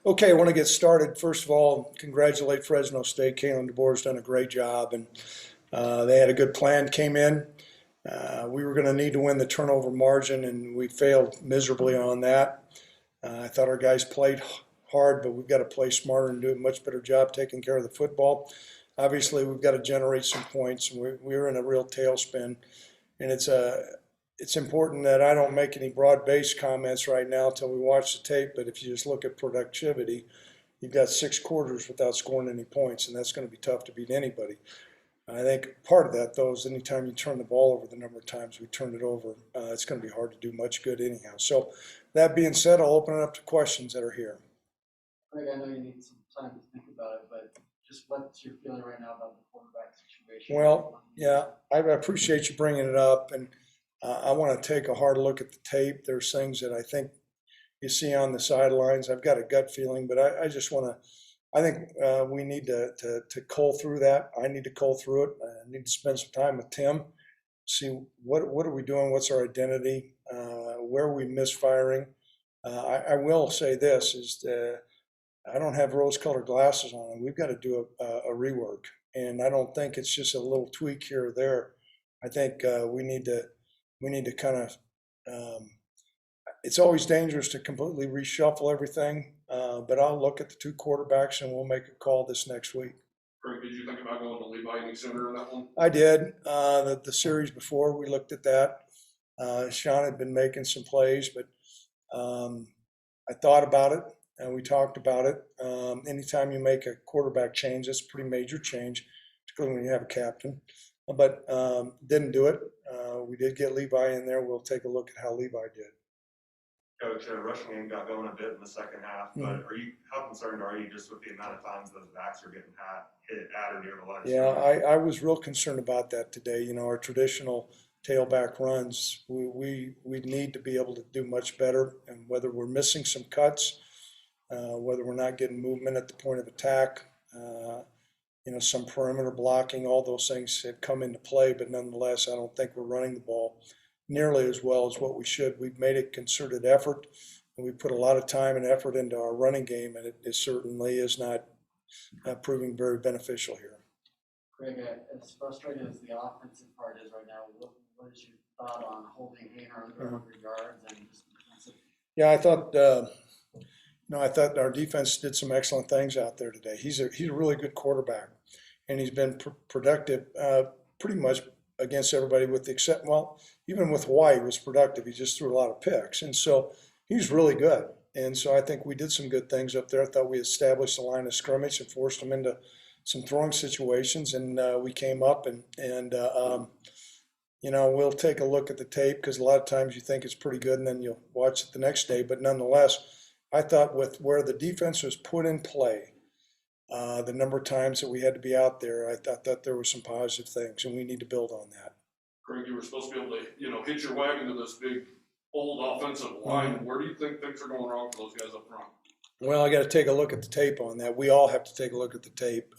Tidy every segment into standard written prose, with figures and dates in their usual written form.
Okay, I want to get started. First of all, congratulate Fresno State. Kalen DeBoer's done a great job, and they had a good plan. Came in. We were going to need to win the turnover margin, and we failed miserably on that. I thought our guys played hard, but we've got to play smarter and do a much better job taking care of the football. Obviously, we've got to generate some points. We're in a real tailspin, and it's important that I don't make any broad-based comments right now until we watch the tape. But if you just look at productivity, you've got 6 quarters without scoring any points, and that's going to be tough to beat anybody. I think part of that, though, is anytime you turn the ball over the number of times we turned it over, it's going to be hard to do much good anyhow. So that being said, I'll open it up to questions that are here. Greg, I know you need some time to think about it, but just what's your feeling right now about the quarterback situation? Well, yeah, I appreciate you bringing it up, and I want to take a hard look at the tape. There's things that I think you see on the sidelines. I've got a gut feeling, but I just want to. I think we need to cull through that. I need to cull through it. I need to spend some time with Tim, see what are we doing, what's our identity, where are we misfiring. I will say this, is that I don't have rose-colored glasses on, and we've got to do a rework. And I don't think it's just a little tweak here or there. I think we need to kind of it's always dangerous to completely reshuffle everything, but I'll look at the 2 quarterbacks and we'll make a call this next week. Greg, did you think about going to Levi any sooner in that one? I did. The series before, we looked at that. Sean had been making some plays, but I thought about it and we talked about it. Anytime you make a quarterback change, that's a pretty major change, particularly when you have a captain. But didn't do it. We did get Levi in there. We'll take a look at how Levi did. Coach, rushing game got going a bit in the second half, but how concerned are you just with the amount of times those backs are getting hit at or near the line? Yeah, I was real concerned about that today. You know, our traditional tailback runs, we need to be able to do much better, and whether we're missing some cuts, whether we're not getting movement at the point of attack, some perimeter blocking, all those things have come into play, but nonetheless, I don't think we're running the ball nearly as well as what we should. We've made a concerted effort, and we put a lot of time and effort into our running game, and it certainly is not proving very beneficial here. Greg, as frustrating as the offensive part is right now, what is your thought on holding Hainer under 100 yards and just defensive? Yeah, I thought our defense did some excellent things out there today. He's a really good quarterback, and he's been productive pretty much against everybody with the except, well, even with Hawaii was productive. He just threw a lot of picks, and so he's really good. And so I think we did some good things up there. I thought we established the line of scrimmage and forced them into some throwing situations, and we came up and we'll take a look at the tape because a lot of times you think it's pretty good and then you'll watch it the next day. But nonetheless, I thought with where the defense was put in play, the number of times that we had to be out there, I thought that there were some positive things, and we need to build on that. Greg, you were supposed to be able to, hitch your wagon to this big old offensive line. Where do you think things are going wrong for those guys up front? Well, I got to take a look at the tape on that. We all have to take a look at the tape.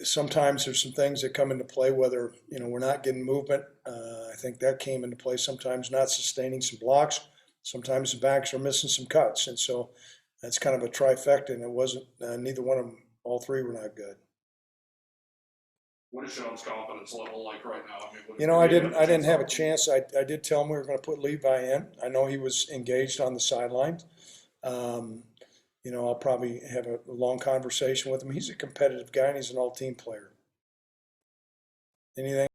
Sometimes there's some things that come into play, whether, we're not getting movement. I think that came into play. Sometimes not sustaining some blocks. Sometimes the backs are missing some cuts. And so that's kind of a trifecta, and it wasn't, neither one of them, all 3 were not good. What is Sean's confidence level like right now? I didn't have a chance. I did tell him we were going to put Levi in. I know he was engaged on the sidelines. I'll probably have a long conversation with him. He's a competitive guy, and he's an all-team player. Anything?